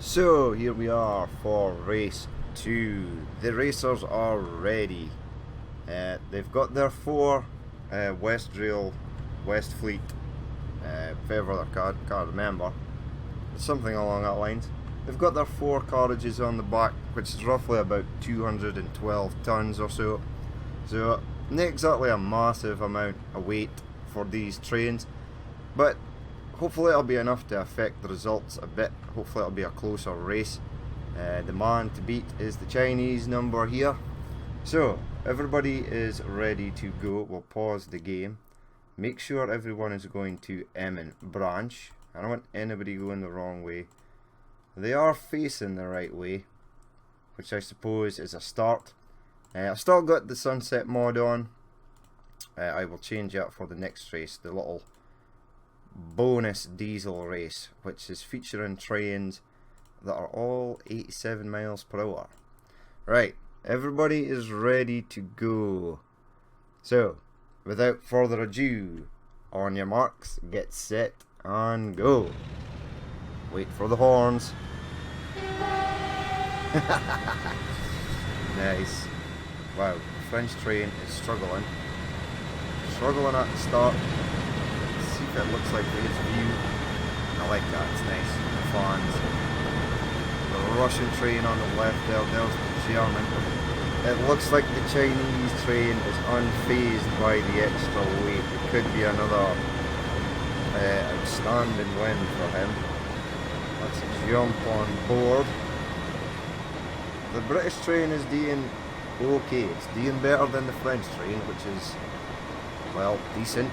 So here we are for race 2. The racers are ready. They've got their 4 West Rail, West Fleet, whatever their card, can't remember, something along that lines. They've got their 4 carriages on the back, which is roughly about 212 tons or so. So not exactly a massive amount of weight for these trains, but hopefully it'll be enough to affect the results a bit. Hopefully it'll be a closer race. The man to beat is the Chinese number here. So everybody is ready to go. We'll pause the game. Make sure everyone is going to Emin branch. I don't want anybody going the wrong way. They are facing the right way, which I suppose is a start. I've still got the sunset mod on. I will change that for the next race, the little bonus diesel race, which is featuring trains that are all 87 miles per hour. Right, everybody is ready to go. So, without further ado, on your marks, get set, and go. Wait for the horns. Nice. Wow, the French train is struggling. Struggling at the start. Let's see if it looks like its view. I like that, it's nice. The fans. The Russian train on the left there, there's the German. It looks like the Chinese train is unfazed by the extra weight. It could be another outstanding win for him. Let's jump on board. The British train is doing okay. It's doing better than the French train, which is, well, decent.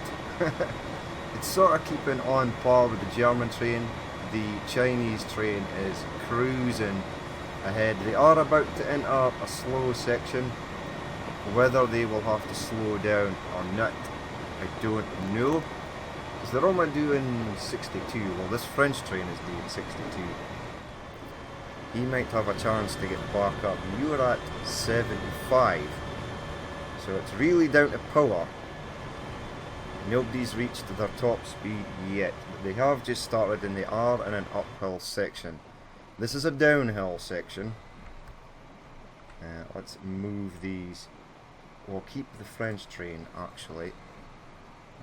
It's sort of keeping on par with the German train. The Chinese train is cruising ahead. They are about to enter a slow section. Whether they will have to slow down or not, I don't know. Because they're only doing 62. Well, this French train is doing 62. He might have a chance to get back up. You are at 75. So it's really down to power. Nobody's reached their top speed yet, but they have just started and they are in an uphill section. This is a downhill section. Let's move these. We'll keep the French train actually.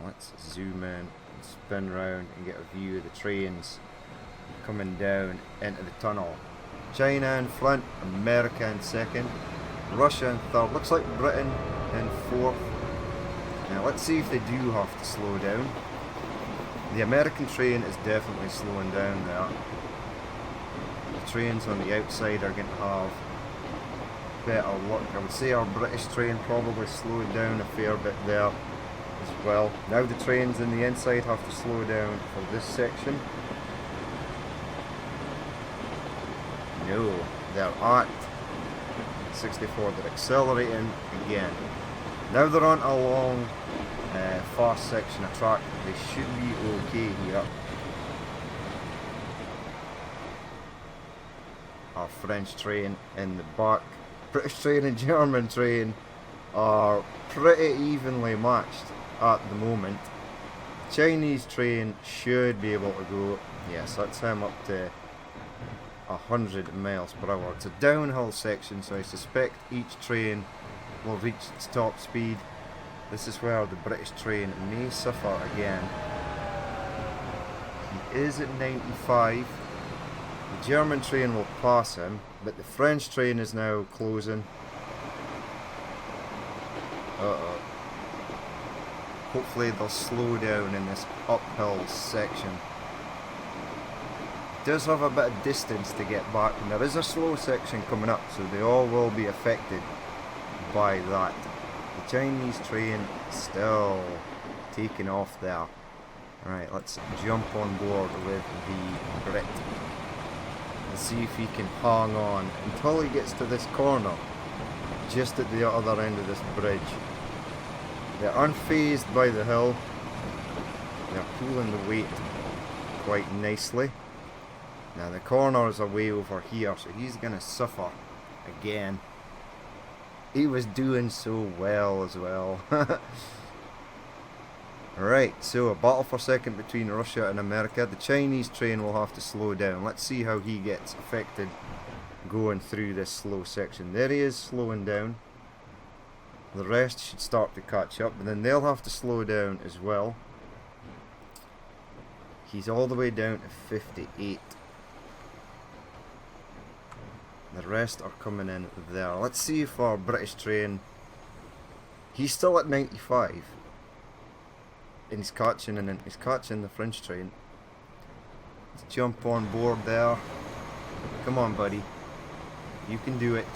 Let's zoom in and spin round and get a view of the trains coming down into the tunnel. China in front, America in second, Russia in third. Looks like Britain in fourth. Now let's see if they do have to slow down. The American train is definitely slowing down there. The trains on the outside are going to have better luck. I would say our British train probably slowed down a fair bit there as well. Now the trains in the inside have to slow down for this section. No, they're at 64. They're accelerating again. Now they're on a long, fast section of track. They should be okay here. Our French train in the back. British train and German train are pretty evenly matched at the moment. Chinese train should be able to go. Yes, that's him up to 100 miles per hour. It's a downhill section, so I suspect each train will reach its top speed. This is where the British train may suffer again. He is at 95. The German train will pass him, but the French train is now closing. Uh-oh. Hopefully they'll slow down in this uphill section. Does have a bit of distance to get back, and there is a slow section coming up, so they all will be affected by that. The Chinese train still taking off there. Right, let's jump on board with the Brit and see if he can hang on until he gets to this corner just at the other end of this bridge. They're unfazed by the hill. They're pulling the weight quite nicely. Now the corner is away over here, so he's going to suffer again. He was doing so well as well. Right, so a battle for second between Russia and America. The Chinese train will have to slow down. Let's see how he gets affected going through this slow section. There he is, slowing down. The rest should start to catch up, and then they'll have to slow down as well. He's all the way down to 58. The rest are coming in there. Let's see if our British train... He's still at 95. And he's catching the French train. Let's jump on board there. Come on, buddy. You can do it.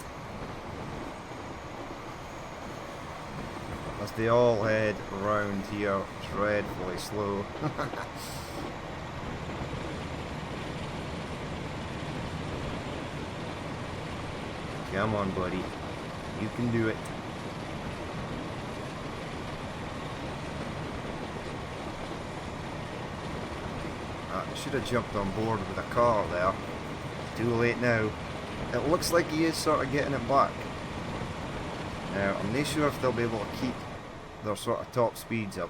As they all head around here, dreadfully slow. Come on, buddy. You can do it. I should have jumped on board with a car there. Too late now. It looks like he is sort of getting it back. Now, I'm not sure if they'll be able to keep their sort of top speeds up.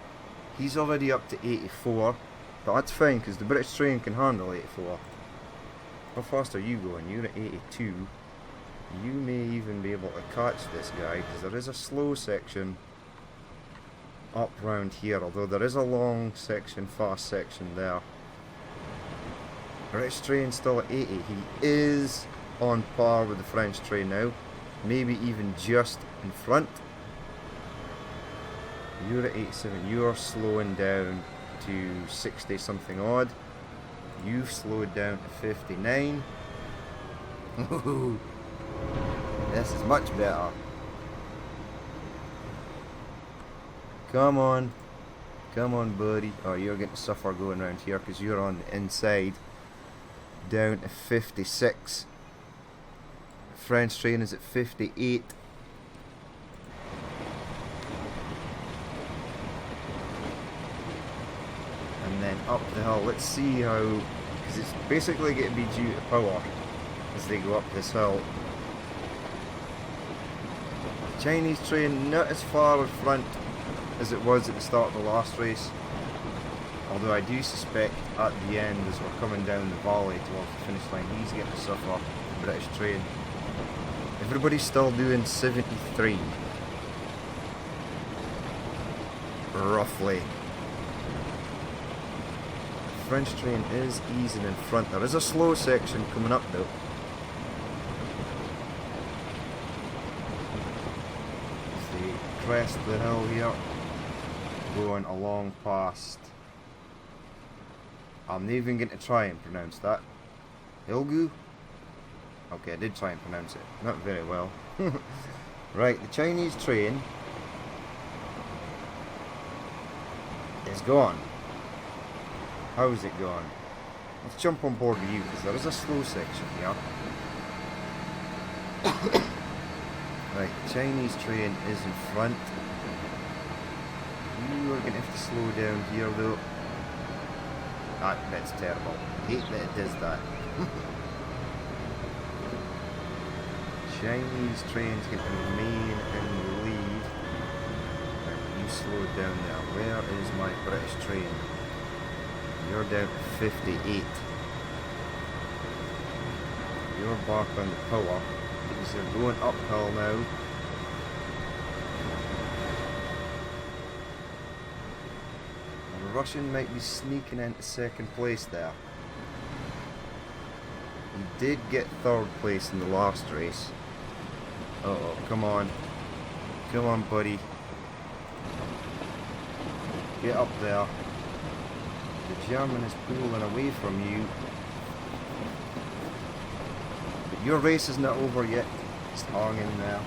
He's already up to 84, but that's fine because the British train can handle 84. How fast are you going? You're at 82. You may even be able to catch this guy because there is a slow section up round here, although there is a long section, fast section there. British train still at 80. He is on par with the French train now, maybe even just in front. You're at 87. You're slowing down to 60 something odd. You've slowed down to 59. This is much better. Come on. Come on, buddy. Oh, you're going to suffer going around here because you're on the inside. Down to 56. French train is at 58. And then up the hill. Let's see how... because it's basically going to be due to power as they go up this hill. Chinese train not as far in front as it was at the start of the last race, although I do suspect at the end as we're coming down the valley towards the finish line he's going to suffer the British train. Everybody's still doing 73 roughly. The French train is easing in front. There is a slow section coming up though. Crest of the hill here, going along past... I'm not even going to try and pronounce that. Ilgu? Okay, I did try and pronounce it. Not very well. Right, the Chinese train is gone. How is it gone? Let's jump on board with you because there is a slow section here. Right, the Chinese train is in front. You are going to have to slow down here though. That's terrible. I hate that it does that. Chinese train's going to remain in the lead. Right, you slow down there. Where is my British train? You're down to 58. You're back on the power. Because they're going uphill now. And the Russian might be sneaking into second place there. He did get third place in the last race. Uh-oh, come on. Come on, buddy. Get up there. The German is pulling away from you. Your race is not over yet. Just hang in there.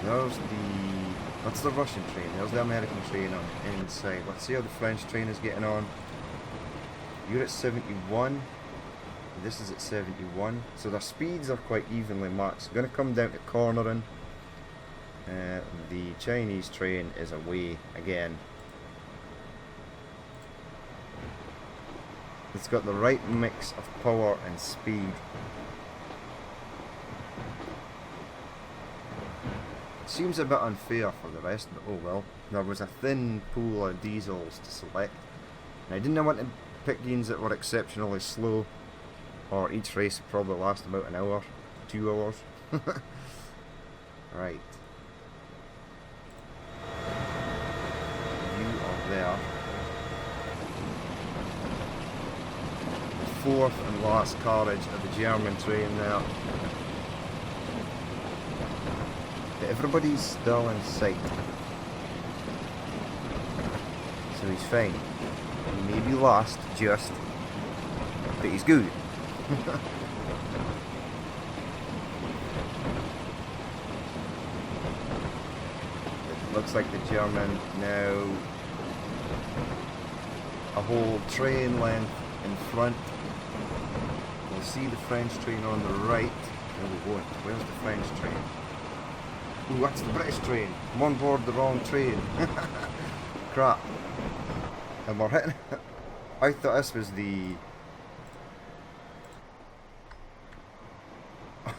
There's that's the Russian train. There's the American train on the inside. Let's see how the French train is getting on. You're at 71. This is at 71. So their speeds are quite evenly matched. It's going to come down to cornering. The Chinese train is away again. It's got the right mix of power and speed. Seems a bit unfair for the rest, but oh well. There was a thin pool of diesels to select, and I didn't want to pick ones that were exceptionally slow, or each race would probably last about an hour, 2 hours. Right. You are there. The fourth and last carriage of the German train there. But everybody's still in sight. So he's fine. He may be lost, just, but he's good. It looks like the German now a whole train length in front. We'll see the French train on the right. No, we won't. Where's the French train? Ooh, that's the British train. I'm on board the wrong train. Crap. And we're hitting. I thought this was the.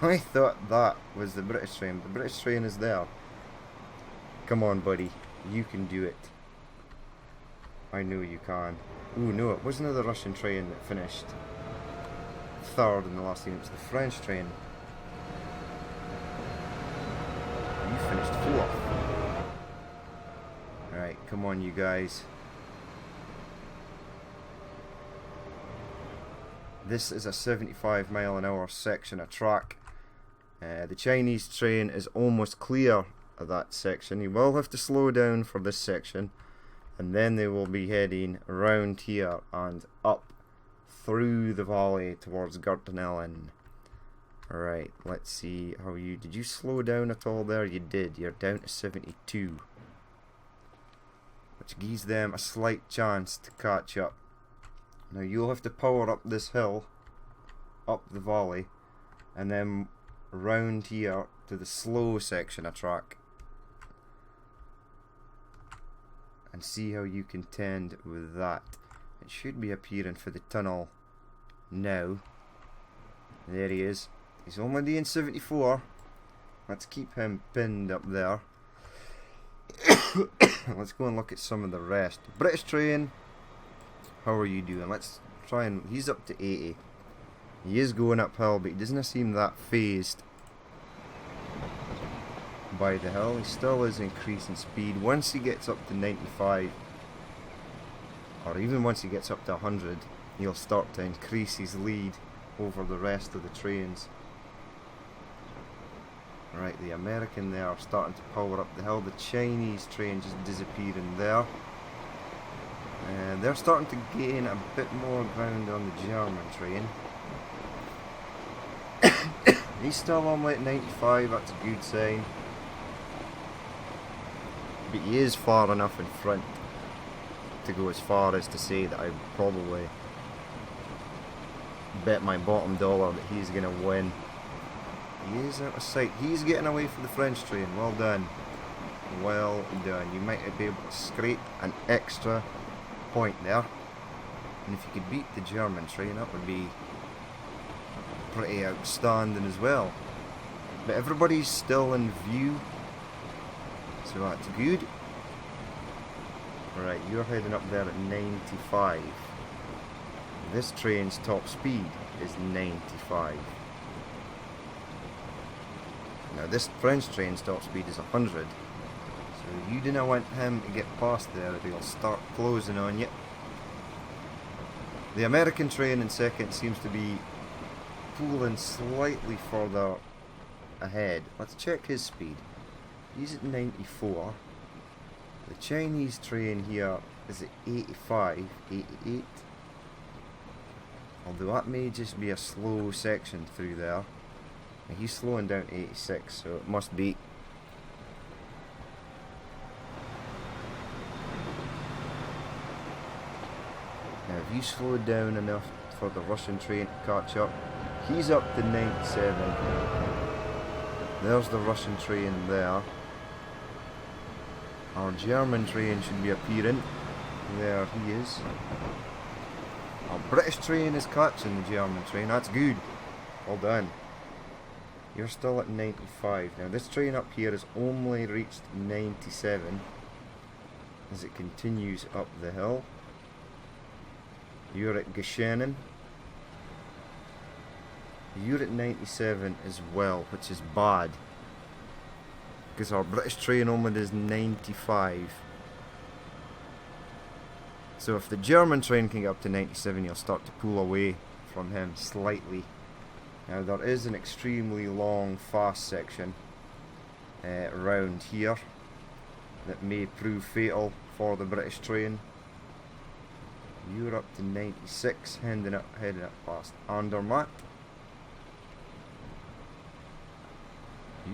I thought that was the British train. The British train is there. Come on, buddy. You can do it. I know you can. Ooh, no, it wasn't the Russian train that finished third in the last game. It was the French train. You finished fourth. Alright, come on, you guys. This is a 75-mile-an-hour section of track. The Chinese train is almost clear of that section. You will have to slow down for this section, and then they will be heading around here and up through the valley towards Gürtenellen. Alright, let's see how you... Did you slow down at all there? You did. You're down to 72. Which gives them a slight chance to catch up. Now you'll have to power up this hill, up the valley, and then round here to the slow section of track. And see how you contend with that. It should be appearing for the tunnel now. There he is. He's only doing 74. Let's keep him pinned up there. Let's go and look at some of the rest. British train. How are you doing? Let's try and... He's up to 80. He is going uphill, but he doesn't seem that phased by the hill. He still is increasing speed. Once he gets up to 95, or even once he gets up to 100, he'll start to increase his lead over the rest of the trains. Right, the American there are starting to power up the hill. The Chinese train just disappearing there. And they're starting to gain a bit more ground on the German train. He's still on like 95, that's a good sign. But he is far enough in front to go as far as to say that I would probably bet my bottom dollar that he's going to win. He is out of sight. He's getting away from the French train. Well done. Well done. You might be able to scrape an extra point there, and if you could beat the German train, that would be pretty outstanding as well. But everybody's still in view, so that's good. Right, you're heading up there at 95. This train's top speed is 95. Now this French train's top speed is 100. So you do not want him to get past there, he'll start closing on you. The American train in second seems to be pulling slightly further ahead. Let's check his speed. He's at 94. The Chinese train here is at 85, 88. Although that may just be a slow section through there. And he's slowing down to 86, so it must be. Now if you slow down enough for the Russian train to catch up, he's up to 97. There's the Russian train there. Our German train should be appearing. There he is. Our British train is catching the German train. That's good. Well done. You're still at 95. Now this train up here has only reached 97 as it continues up the hill. You're at Geshennen. You're at 97 as well, which is bad, because our British train only does 95. So if the German train can get up to 97, you'll start to pull away from him slightly. Now there is an extremely long fast section around here that may prove fatal for the British train. You're up to 96, heading up past Andermatt.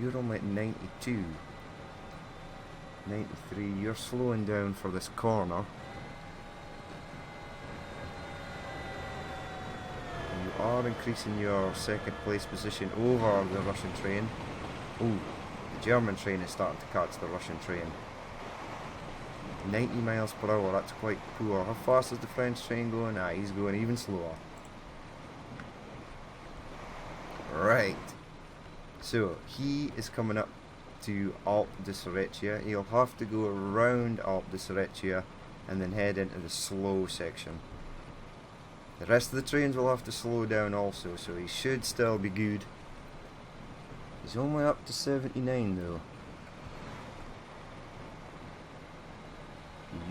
You're only at 92. 93, you're slowing down for this corner. You are increasing your second place position over the Russian train. Oh, the German train is starting to catch the Russian train. 90 miles per hour, that's quite poor. How fast is the French train going? Ah, he's going even slower. Right. So, he is coming up to Alp de Serechia. He'll have to go around Alp de Serechia and then head into the slow section. The rest of the trains will have to slow down also, so he should still be good. He's only up to 79 though.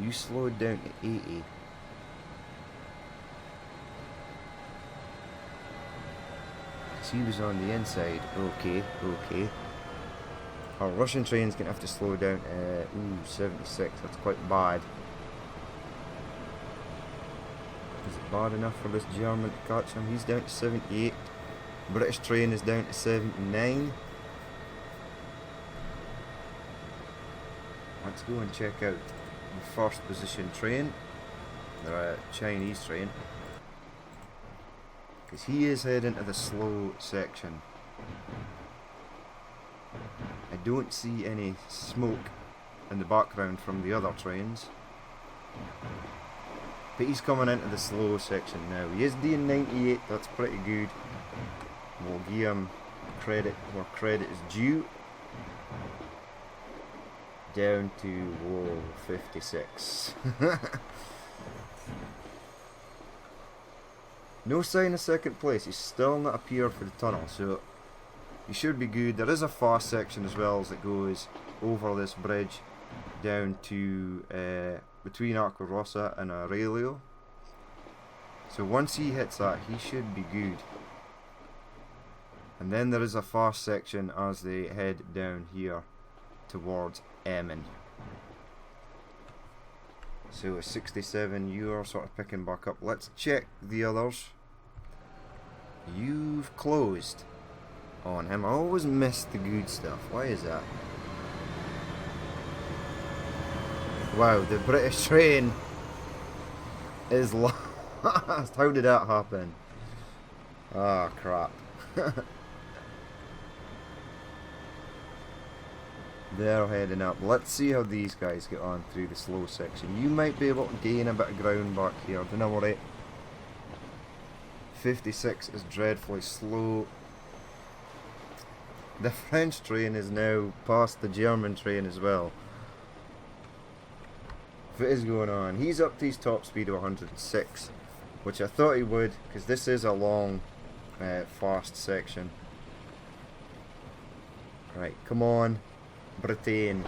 You slowed down to 80. He was on the inside. Okay. Our Russian train's gonna have to slow down. 76. That's quite bad. Is it bad enough for this German to catch him? He's down to 78. British train is down to 79. Let's go and check out the first position train. The Chinese train. Because he is heading to the slow section. I don't see any smoke in the background from the other trains. But he's coming into the slow section now. He is doing 98, that's pretty good. We'll give him credit where credit is due. Down to 56. No sign of second place. He's still not appeared for the tunnel, so he should be good. There is a fast section as well as it goes over this bridge down to between Aqua Rossa and Aurelio. So once he hits that, he should be good. And then there is a fast section as they head down here towards Emmen. So a 67, you are sort of picking back up. Let's check the others. You've closed on him. I always miss the good stuff. Why is that? Wow, the British train is lost. How did that happen? Ah, crap. They're heading up. Let's see how these guys get on through the slow section. You might be able to gain a bit of ground back here. Don't worry. 56 is dreadfully slow. The French train is now past the German train as well. What is going on? He's up to his top speed of 106, which I thought he would, because this is a long, fast section. Right, come on. Britain,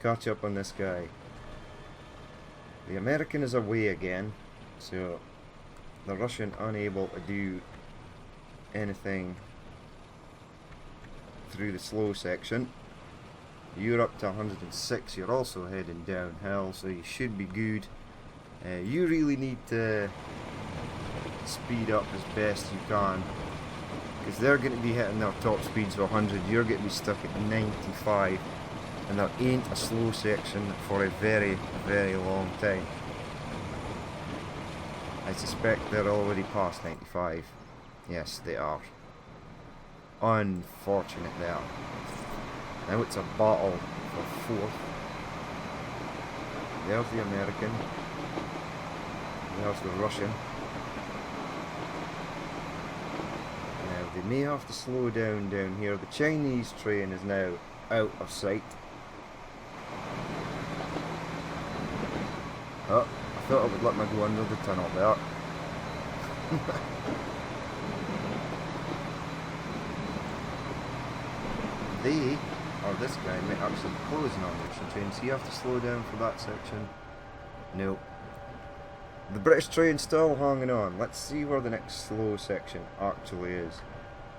catch up on this guy. The American is away again, so the Russian unable to do anything through the slow section. You're up to 106, you're also heading downhill, so you should be good. You really need to speed up as best you can, because they're going to be hitting their top speeds of 100, you're going to be stuck at 95, and there ain't a slow section for a very, very long time. I suspect they're already past 95. Yes, they are. Unfortunate there. Now it's a battle for fourth. There's the American. There's the Russian. They may have to slow down here. The Chinese train is now out of sight. Oh, I thought I would let me go under the tunnel there. They, or this guy, might actually be closing on the train, so you have to slow down for that section. Nope. The British train still hanging on. Let's see where the next slow section actually is.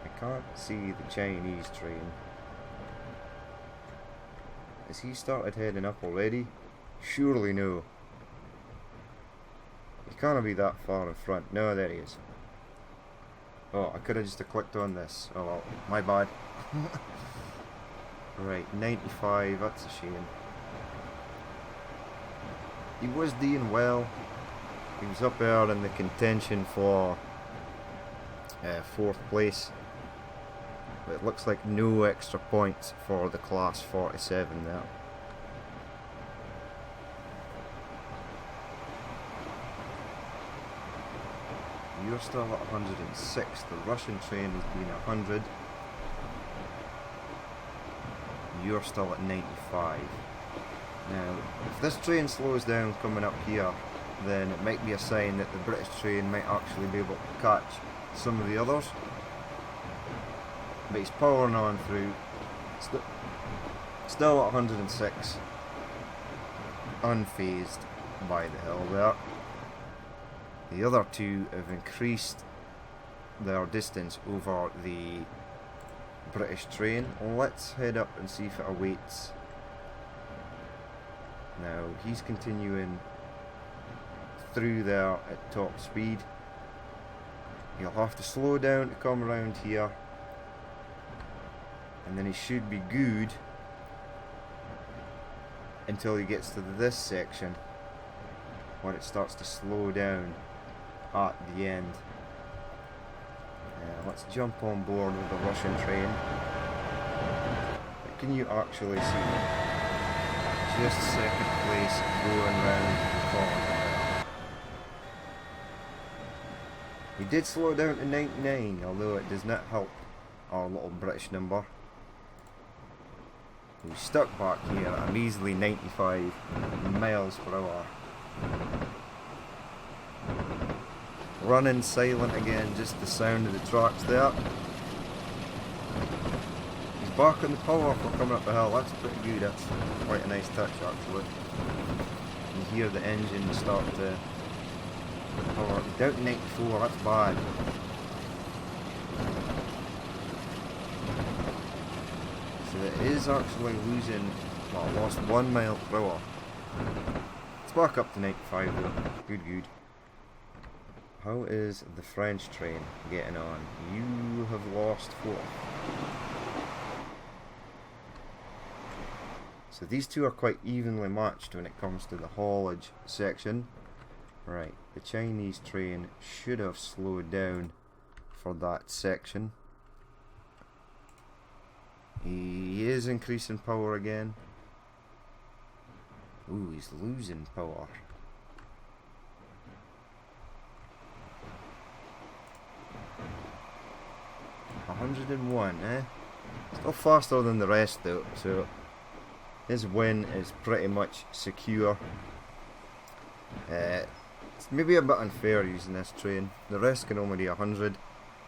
I can't see the Chinese train. Has he started heading up already? Surely no. He can't be that far in front. No, there he is. Oh, I could have just clicked on this. Oh well, my bad. Right, 95, that's a shame. He was doing well. He was up there in the contention for 4th place. But it looks like no extra points for the class 47 there. You're still at 106. The Russian train has been 100. You're still at 95. Now, if this train slows down coming up here, then it might be a sign that the British train might actually be able to catch some of the others. But he's powering on through. Still at 106. Unfazed by the hill there. The other two have increased their distance over the British train. Let's head up and see if it awaits. Now he's continuing through there at top speed. He'll have to slow down to come around here, and then he should be good until he gets to this section where it starts to slow down at the end. Let's jump on board with the Russian train. But can you actually see just second place going round the corner? We did slow down to 99, although it does not help our little British number. We stuck back here at a measly 95 miles per hour. Running silent again, just the sound of the tracks there. He's back on the power for coming up the hill. That's pretty good. That's quite a nice touch actually. You hear the engine start to power. Down to 94, that's bad. So it is actually losing, well, lost 1 mile per hour. It's back up to 95 though. Good. How is the French train getting on? You have lost 4. So these two are quite evenly matched when it comes to the haulage section. Right, the Chinese train should have slowed down for that section. He is increasing power again. Ooh, he's losing power. 101, eh? Still faster than the rest though, so his win is pretty much secure. It's maybe a bit unfair using this train. The rest can only do 100.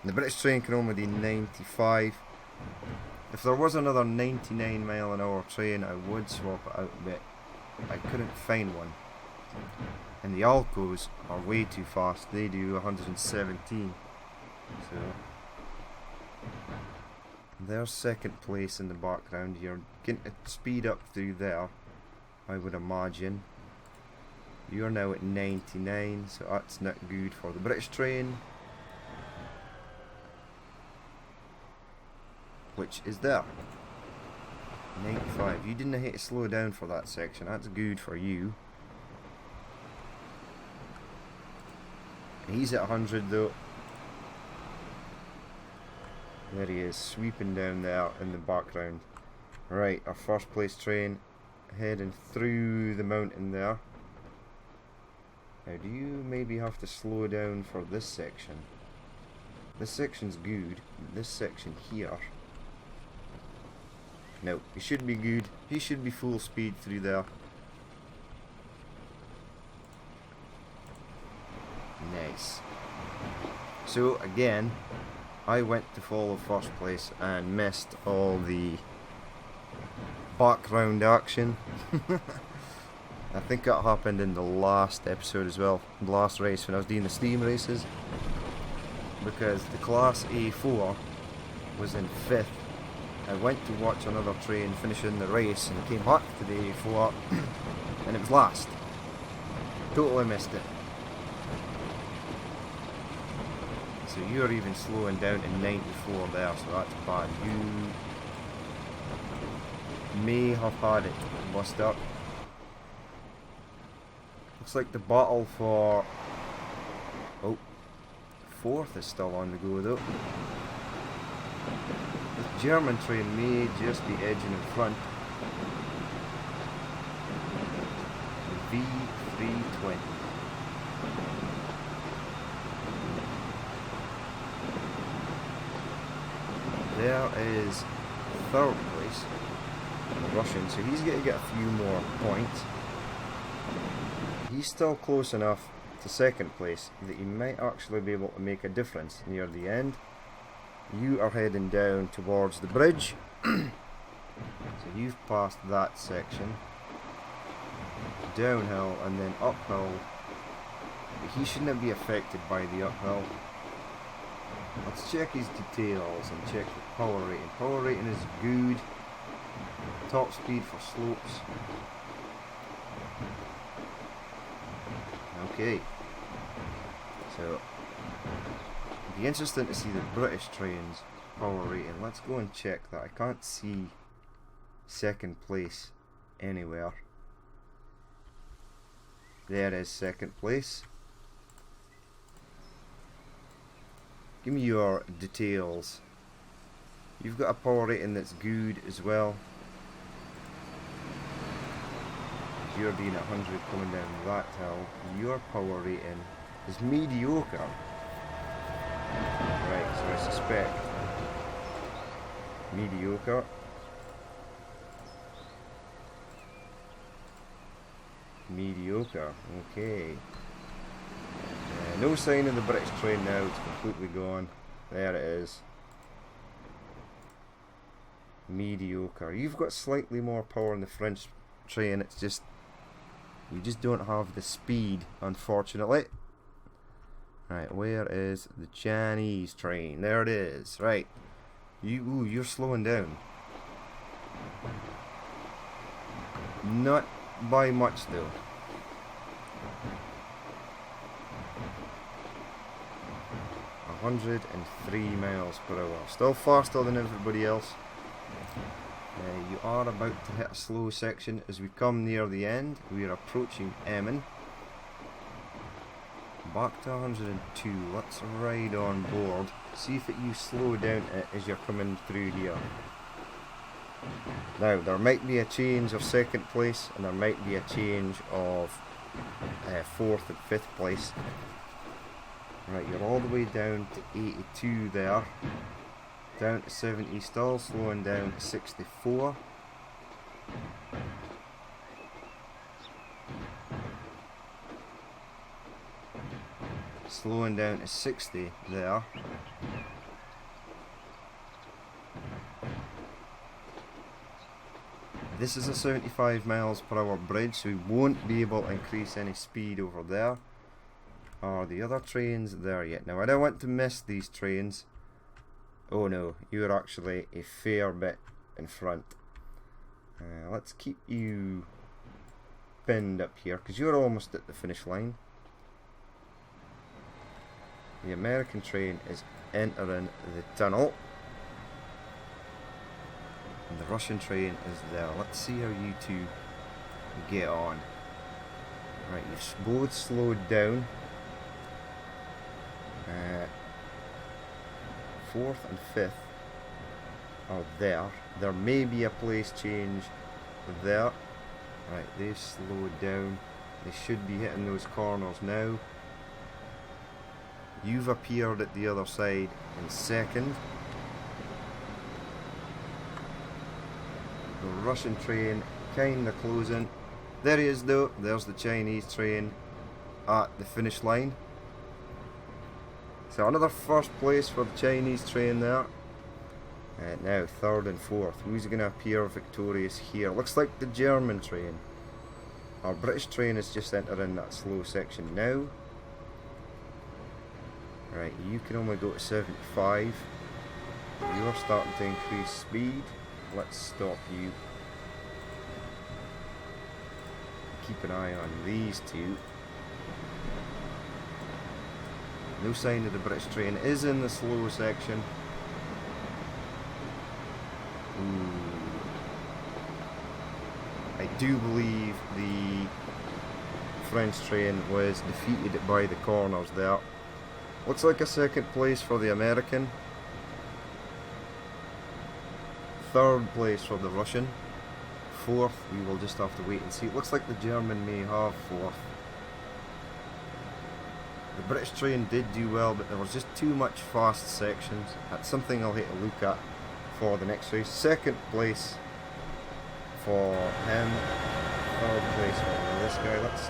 The British train can only do 95. If there was another 99 mile an hour train, I would swap it out, but I couldn't find one. And the Alcos are way too fast. They do 117. So there's second place in the background. You're getting to speed up through there, I would imagine. You're now at 99, so that's not good for the British train, which is there. 95. You didn't have to slow down for that section. That's good for you. He's at 100 though. There he is, sweeping down there in the background. Right, our first place train heading through the mountain there. Now do you maybe have to slow down for this section? This section's good. This section here. No, he should be good. He should be full speed through there. Nice. So again, I went to follow first place and missed all the background action. I think that happened in the last episode as well, the last race when I was doing the steam races, because the Class A4 was in 5th. I went to watch another train finishing the race and I came back to the A4 and it was last. Totally missed it. So you're even slowing down to 94 there, so that's bad. You may have had it bust up. Looks like the battle for 4th is still on the go though. The German train may just be edging in front. The V320. There is 3rd place, the Russian, so he's going to get a few more points. He's still close enough to 2nd place that he might actually be able to make a difference near the end. You are heading down towards the bridge, so you've passed that section, downhill and then uphill, but he shouldn't be affected by the uphill. Let's check his details and check the power rating. Power rating is good. Top speed for slopes. Okay. So, it'd be interesting to see the British trains power rating. Let's go and check that. I can't see 2nd place anywhere. There is 2nd place. Give me your details. You've got a power rating that's good as well. You're being at 100 coming down that hill. Your power rating is mediocre. Right, so I suspect mediocre. Mediocre, okay. No sign of the British train now, it's completely gone. There it is. Mediocre. You've got slightly more power in the French train, it's just, you just don't have the speed, unfortunately. Right, where is the Chinese train? There it is, right. You're slowing down. Not by much though. – 103 miles per hour. Still faster than everybody else. You are about to hit a slow section as we come near the end. We are approaching Emmen. Back to 102. Let's ride on board. See if you slow down as you're coming through here. Now, there might be a change of 2nd place and there might be a change of 4th and 5th place. Right, you're all the way down to 82 there. Down to 70, still slowing down to 64. Slowing down to 60 there. This is a 75 miles per hour bridge, so we won't be able to increase any speed over there. Are the other trains there yet? Now I don't want to miss these trains. Oh no, you're actually a fair bit in front. Let's keep you pinned up here because you're almost at the finish line. The American train is entering the tunnel. And the Russian train is there. Let's see how you two get on. Right, you've both slowed down. 4th and 5th are there. There may be a place change there. Right, they've slowed down. They should be hitting those corners now. You've appeared at the other side in second. The Russian train kinda closing. There he is though, there's the Chinese train at the finish line. So another first place for the Chinese train there. Now third and fourth. Who's going to appear victorious here? Looks like the German train. Our British train is just entering that slow section now. Right, you can only go to 75. You're starting to increase speed. Let's stop you. Keep an eye on these two. No sign of the British train is in the slow section. I do believe the French train was defeated by the corners there. Looks like a second place for the American. Third place for the Russian. Fourth, we will just have to wait and see. It looks like the German may have fourth. The British train did do well, but there was just too much fast sections. That's something I'll have to look at for the next race. Second place for him. Third place for this guy. Let's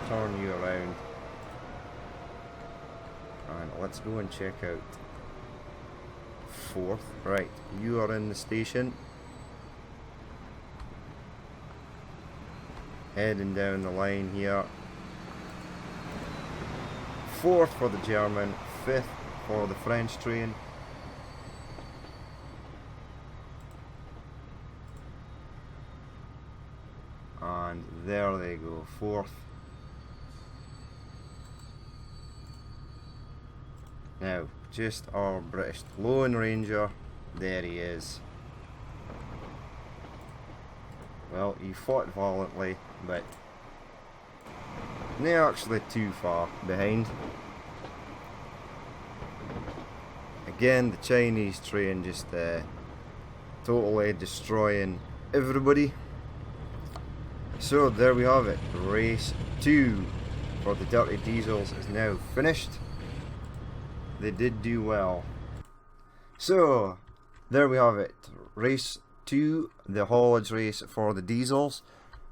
turn you around. And let's go and check out fourth. Right, you are in the station. Heading down the line here. Fourth for the German, fifth for the French train. And there they go, fourth. Now, just our British Lone Ranger, there he is. Well, he fought violently, but they're actually too far behind. Again, the Chinese train just totally destroying everybody. So there we have it. Race 2 for the Dirty Diesels is now finished. They did do well. So there we have it. Race 2, the haulage race for the Diesels.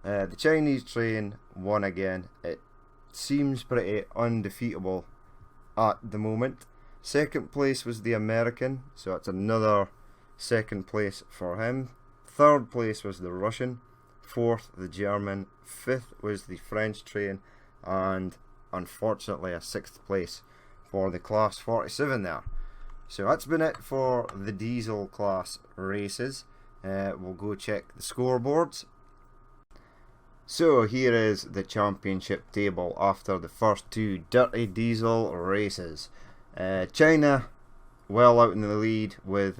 The Chinese train won again. It seems pretty undefeatable at the moment. Second place was the American, so that's another second place for him. Third place was the Russian. Fourth, the German. Fifth was the French train, and unfortunately a sixth place for the class 47 there. So that's been it for the diesel class races. We'll go check the scoreboards. So here is the championship table after the first two Dirty Diesel races. China well out in the lead with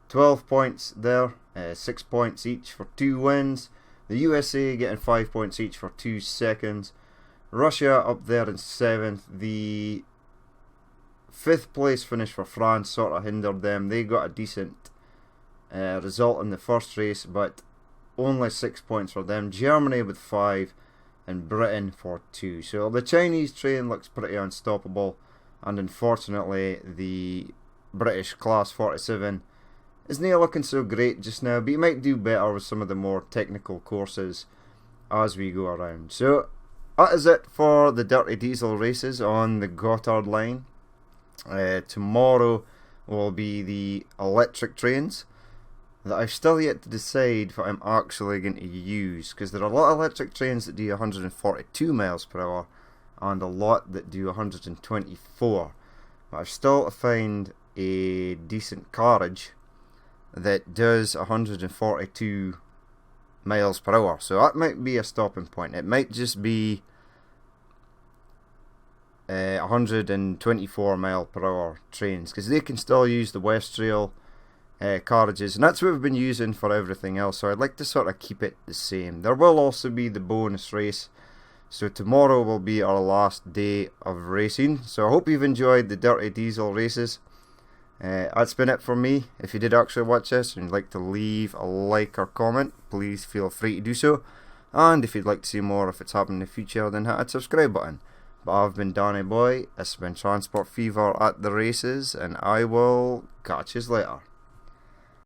12 points there, 6 points each for 2 wins. The USA getting 5 points each for 2 seconds. Russia up there in 7th. The 5th place finish for France sort of hindered them. They got a decent result in the first race, but only 6 points for them. Germany with 5 and Britain for 2. So the Chinese train looks pretty unstoppable, and unfortunately the British class 47 isn't looking so great just now, but you might do better with some of the more technical courses as we go around. So that is it for the Dirty Diesel races on the Gotthard line. Tomorrow will be the electric trains that I've still yet to decide what I'm actually going to use, because there are a lot of electric trains that do 142 miles per hour and a lot that do 124, but I've still to find a decent carriage that does 142 miles per hour, so that might be a stopping point. It might just be 124 mile per hour trains, because they can still use the West Rail carriages, and that's what we've been using for everything else, so I'd like to sort of keep it the same. There will also be the bonus race, so tomorrow will be our last day of racing. So I hope you've enjoyed the Dirty Diesel races. That's been it for me. If you did actually watch this and you'd like to leave a like or comment, please feel free to do so, and if you'd like to see more if it's happening in the future, then hit that subscribe button. But I've been Danny Boy, this has been Transport Fever at the races, and I will catch you later.